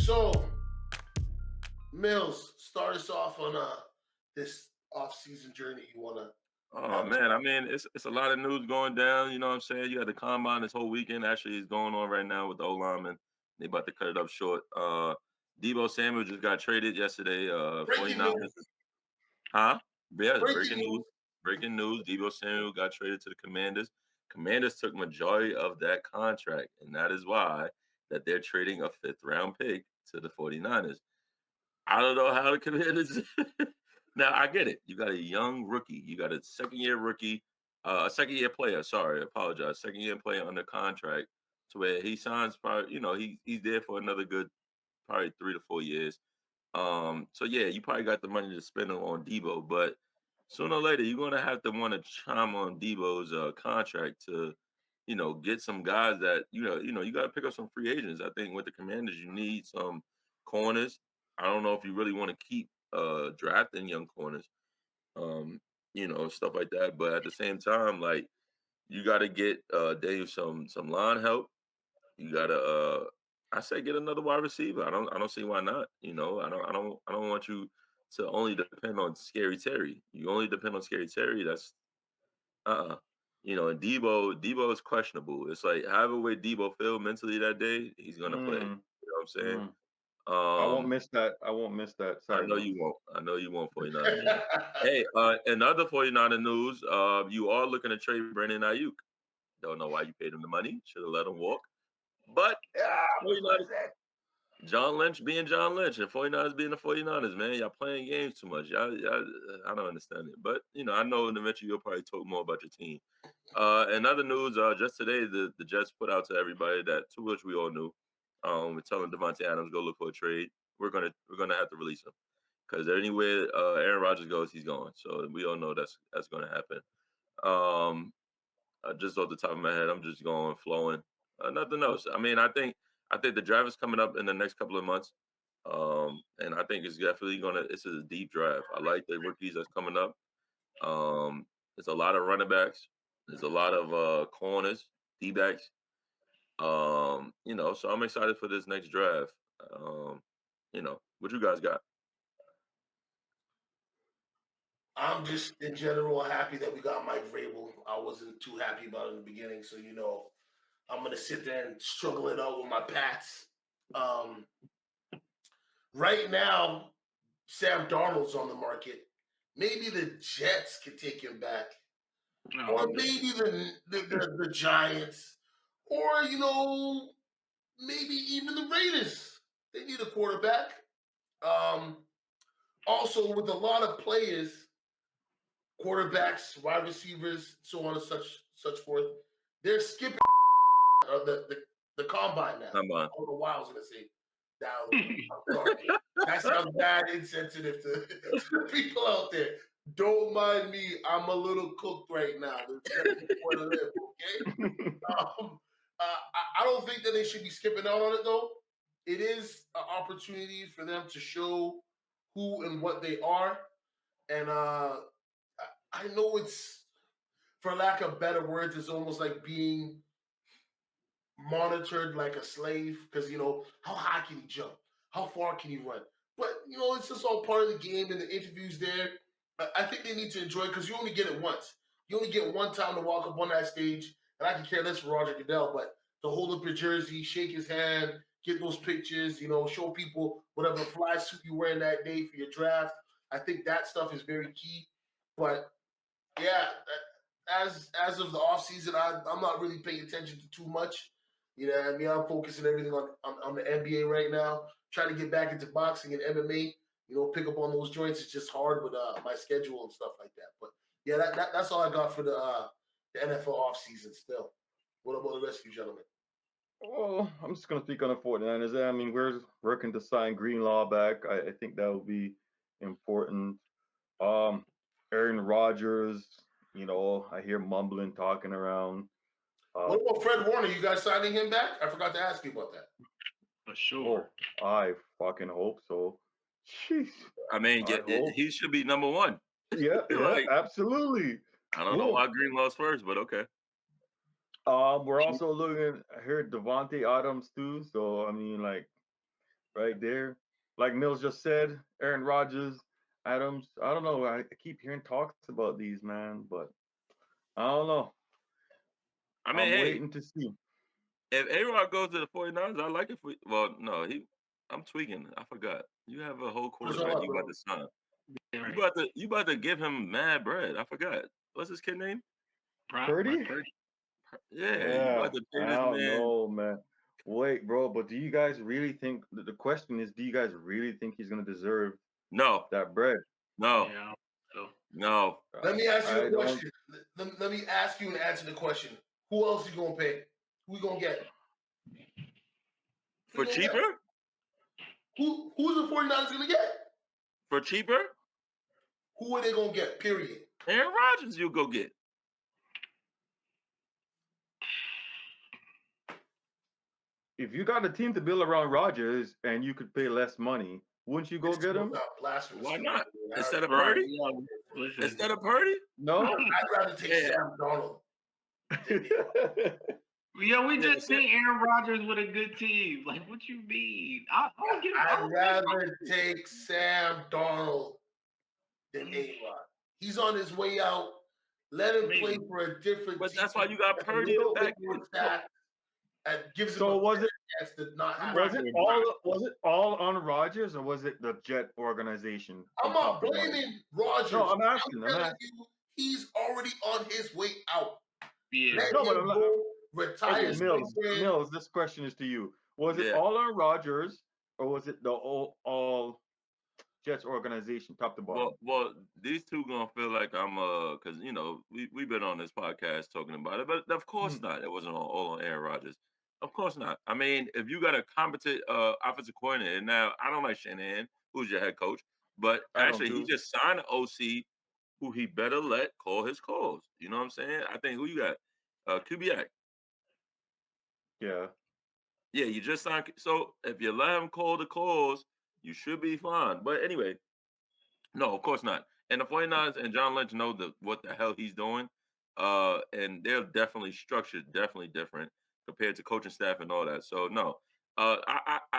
So, Mills, start us off on this off-season journey you want to Oh have. man, I mean, it's a lot of news going down. You know what I'm saying? You had the combine this whole weekend. Actually, it's going on right now with the O lineman. They about to cut it up short. Debo Samuel just got traded yesterday. Breaking 49ers. news. Huh? Yeah, Breaking breaking news. news. Breaking news. Debo Samuel got traded to the Commanders. Commanders took majority of that contract, and that is why that they're trading a fifth round pick to the 49ers. I don't know how the Commanders. Now I get it. You got a young rookie. You got a second year rookie, a second year player. Sorry, I apologize. Second year player under contract, to where he signs. Probably, he's there for another good, probably 3 to 4 years. So yeah, you probably got the money to spend on Debo, but sooner or later you're gonna have to want to chime on Debo's contract to, get some guys that you got to pick up some free agents. I think with the Commanders, you need some corners. I don't know if you really want to keep drafting young corners, um, stuff like that. But at the same time, like you got to get Dave some line help. You gotta I say get another wide receiver. I don't see why not. I don't want you to only depend on Scary Terry. You only depend on Scary Terry, that's uh-uh. And Debo is questionable. It's like however way Debo feel mentally that day, he's gonna play. You Mm, know what I'm saying? mm. I won't Um miss that. I won't miss that. I Sorry, know bro. you won't. I know you won't 49er fan. Hey, another 49er news, you are looking to trade Brandon Ayuk. Don't know why you paid him the money. Should have let him walk. But Yeah, what's 49ers that? John Lynch being John Lynch and 49ers being the 49ers, man. Y'all playing games too much. Y'all I don't understand it. But, I know eventually you'll probably talk more about your team. In other news, just today, the Jets put out to everybody that, to which we all knew, we're telling Devontae Adams, go look for a trade. We're gonna have to release him. Because anywhere Aaron Rodgers goes, he's going. So we all know that's gonna happen. Um, just off the top of my head, I'm just going flowing. Nothing else. I mean, I think the draft is coming up in the next couple of months, and I think it's definitely gonna. It's a deep draft. I like the rookies that's coming up. There's a lot of running backs. There's a lot of corners, D backs. So I'm excited for this next draft. What you guys got? I'm just in general happy that we got Mike Vrabel. I wasn't too happy about it in the beginning, so I'm gonna sit there and struggle it out with my Pats. Um, right now, Sam Darnold's on the market. Maybe the Jets could take him back, or maybe the Giants, or maybe even the Raiders. They need a quarterback. Um, Also, with a lot of players, quarterbacks, wide receivers, so on and such forth, they're skipping the combine now. Come I on. don't know why I was gonna say that. I'm sorry. That sounds bad, insensitive to the people out there. Don't mind me. I'm a little cooked right now. There's more to live, okay? I don't think that they should be skipping out on it though. It is an opportunity for them to show who and what they are, and I know it's, for lack of better words, it's almost like being monitored like a slave because how high can he jump, how far can he run, but it's just all part of the game and the interviews there. I think they need to enjoy it because you only get it once. You only get one time to walk up on that stage, and I can care less for Roger Goodell, but to hold up your jersey, shake his hand, get those pictures, show people whatever fly suit you're wearing that day for your draft. I think that stuff is very key. But yeah, as of the offseason, I'm not really paying attention to too much. I mean, I'm focusing everything on the NBA right now. Trying to get back into boxing and MMA. Pick up on those joints. It's just hard with my schedule and stuff like that. But yeah, that's all I got for the NFL offseason still. What about the rest of you gentlemen? Well, I'm just gonna speak on the 49ers. I mean, we're working to sign Greenlaw back. I think that will be important. Um, Aaron Rodgers, I hear mumbling, talking around. What Uh, about Fred Warner? You guys signing him back? I forgot to ask you about that. For oh, sure. I fucking hope so. Jeez, I mean, I hope. he should be number one. Yeah, yeah, Like absolutely. I don't know Cool. why Greenlaw's first, but okay. We're also looking. I heard Devontae Adams too. So I mean, like, right there. Like Mills just said, Aaron Rodgers, Adams. I don't know. I keep hearing talks about these, man, but I don't know. I mean, I'm hey, waiting to see. if A-Rod goes to the 49ers, I like it for well, no, I'm tweaking. I forgot. You have a whole What's quarterback up, you about bro? to sign. Yeah, You right. about to give him mad bread. I forgot. What's his kid name? Brock Purdy? Purdy. Yeah, you Yeah, about to pay I this don't man. know, man. Wait, bro, but do you guys really think the question is, do you guys really think he's gonna deserve No, that bread? no, Yeah. So no. Let me ask you I a don't. question. Let me ask you and answer the question. Who else you gonna pay? Who you gonna get? Who For you gonna get? cheaper? Who's the 49ers gonna get? For cheaper? Who are they gonna get? Period. Aaron Rodgers, you go get. If you got a team to build around Rodgers and you could pay less money, wouldn't you go This get was him? not blasphemous. Why to not? me. Instead of right, Purdy? yo, listen. Instead of Purdy? No. I'd rather take Yeah. Sam Darnold. Yo, we Yeah, just seen Aaron Rodgers with a good team. Like, what you mean? I don't get. I I'd don't rather take Sam Darnold than A-Rod. He's on his way out. Let him play Maybe. for a different But team. that's why you got That's a Purdy in the little bit back more end. stacked and gives him So a was it chance to not have. was it all on Rodgers or was it the Jet organization I'm from not top to bottom? blaming Rodgers. No, I'm asking. I'm telling asking. you, he's already on his way out. Yeah. Let No, but him I'm not. go retire Okay, Mills. somewhere. Mills, this question is to you. Was it Yeah. all on Rodgers or was it the all Jets organization, top to bottom? Well, these two gonna feel like I'm because we've been on this podcast talking about it, but of course Hmm. not. It wasn't all on Aaron Rodgers. Of course not. I mean, if you got a competent offensive coordinator, now I don't like Shanahan, who's your head coach, but I don't actually he too. just signed an OC who he better let call his calls. You know what I'm saying? I think who you got? Kubiak. Yeah. Yeah, you just signed. So if you let him call the calls, you should be fine. But anyway, no, of course not. And the 49ers and John Lynch know what the hell he's doing. And they're definitely structured, definitely different compared to coaching staff and all that. So no.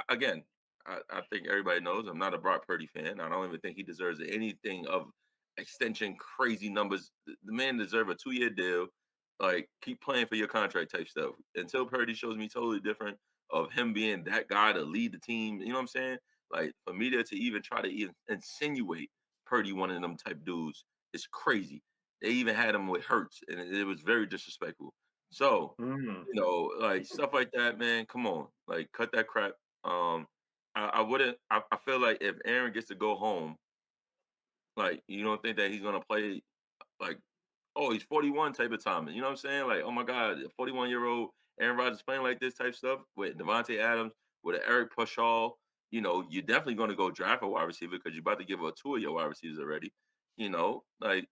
Again, I think everybody knows I'm not a Brock Purdy fan. I don't even think he deserves anything of extension crazy numbers. The man deserves a 2-year deal. Like keep playing for your contract type stuff. Until Purdy shows me totally different of him being that guy to lead the team. You know what I'm saying? Like for me to even try to even insinuate Purdy one of them type dudes is crazy. They even had him with Hurts, and it was very disrespectful. So, Mm. like stuff like that, man. Come on, like cut that crap. I wouldn't. I feel like if Aaron gets to go home, like you don't think that he's gonna play like, oh, he's 41 type of time. You know what I'm saying? Like, oh my God, a 41-year-old Aaron Rodgers playing like this type stuff with Devontae Adams, with an Eric Pashaw. You're definitely going to go draft a wide receiver because you're about to give up two of your wide receivers already. Like,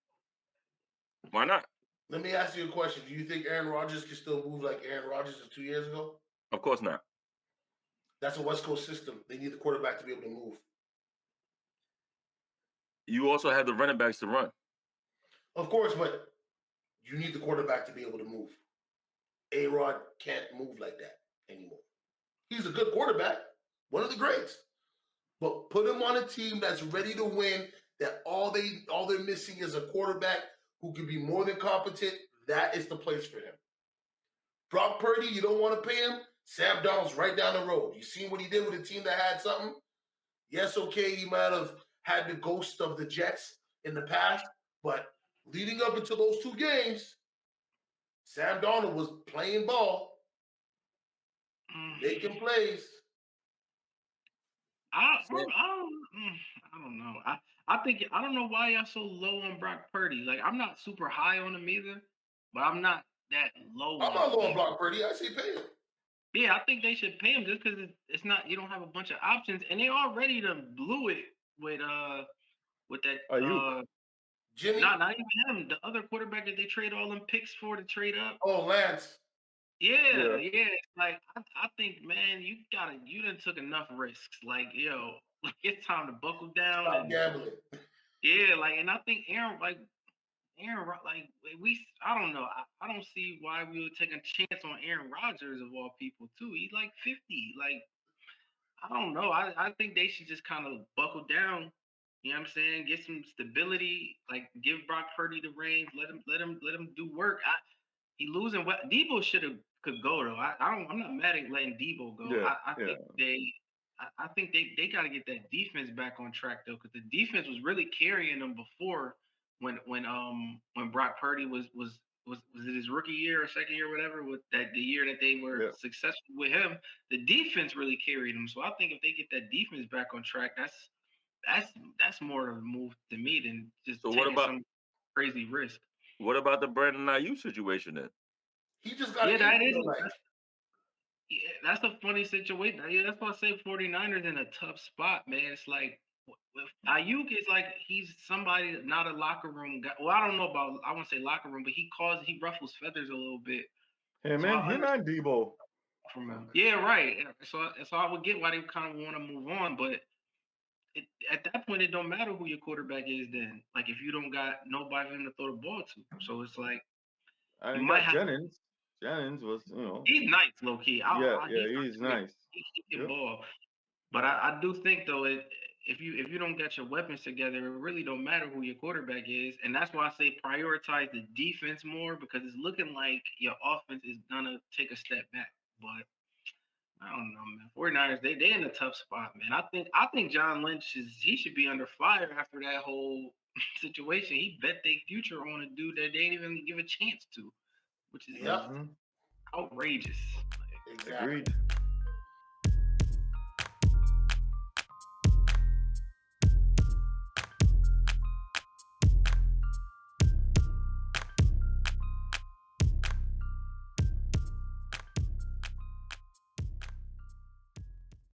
why not? Let me ask you a question. Do you think Aaron Rodgers can still move like Aaron Rodgers did 2 years ago? Of course not. That's a West Coast system. They need the quarterback to be able to move. You also have the running backs to run. Of course, but you need the quarterback to be able to move. A-Rod can't move like that anymore. He's a good quarterback, one of the greats. But put him on a team that's ready to win, that all they're missing is a quarterback who can be more than competent. That is the place for him. Brock Purdy, you don't want to pay him. Sam Darnold's right down the road. You seen what he did with a team that had something? Yes, okay, he might have had the ghost of the Jets in the past, but leading up into those two games, Sam Darnold was playing ball, making plays. I don't know. I think I don't know why y'all so low on Brock Purdy. Like I'm not super high on him either, but I'm not that low I'm on not him. going Brock Purdy. I say pay him. Yeah, I think they should pay him just because it's not you don't have a bunch of options, and they already done blew it with that Ayuk. Jimmy. not even him, the other quarterback that they trade all them picks for to trade up. Oh, Lance. Yeah. Like I think, man, you done took enough risks. Like, yo, like it's time to buckle down Stop and gambling. yeah, like, and I think Aaron, like I don't know, I don't see why we would take a chance on Aaron Rodgers of all people too. He's like 50, like I don't know. I think they should just kind of buckle down. You know what I'm saying? Get some stability. Like give Brock Purdy the reins. Let him do work. He losing. What Debo could go though. I'm not mad at letting Debo go. Yeah, I yeah. think I think they got to get that defense back on track though, because the defense was really carrying them before when Brock Purdy was it his rookie year or second year or whatever, with that the year that they were Yeah. successful with him, the defense really carried them. So I think if they get that defense back on track, that's more of a move to me than just So taking some crazy risk. what about the Brandon Ayuk situation then? He just got Yeah, an that injury is in the leg. yeah, that's a funny situation. Yeah, that's why I say 49ers in a tough spot, man. It's like with Ayuk is like he's somebody not a locker room guy. Well, I don't know about I won't say locker room, but he ruffles feathers a little bit. Him So I and understand Debo. from him. Yeah, right. So I would get why they kind of want to move on, but at that point, it don't matter who your quarterback is. Then, like if you don't got nobody for him to throw the ball to, so it's like And you you might got have. Jennings. Jennings was, He's nice, low key. yeah, yeah, He's he's underrated. nice. He can Yep. ball. But I do think though, if you don't get your weapons together, it really don't matter who your quarterback is, and that's why I say prioritize the defense more, because it's looking like your offense is gonna take a step back. But I don't know, man. 49ers, they in a tough spot, man. I think John Lynch he should be under fire after that whole situation. He bet their future on a dude that they didn't even give a chance to, which is Yep, Mm-hmm. outrageous. exactly. Agreed.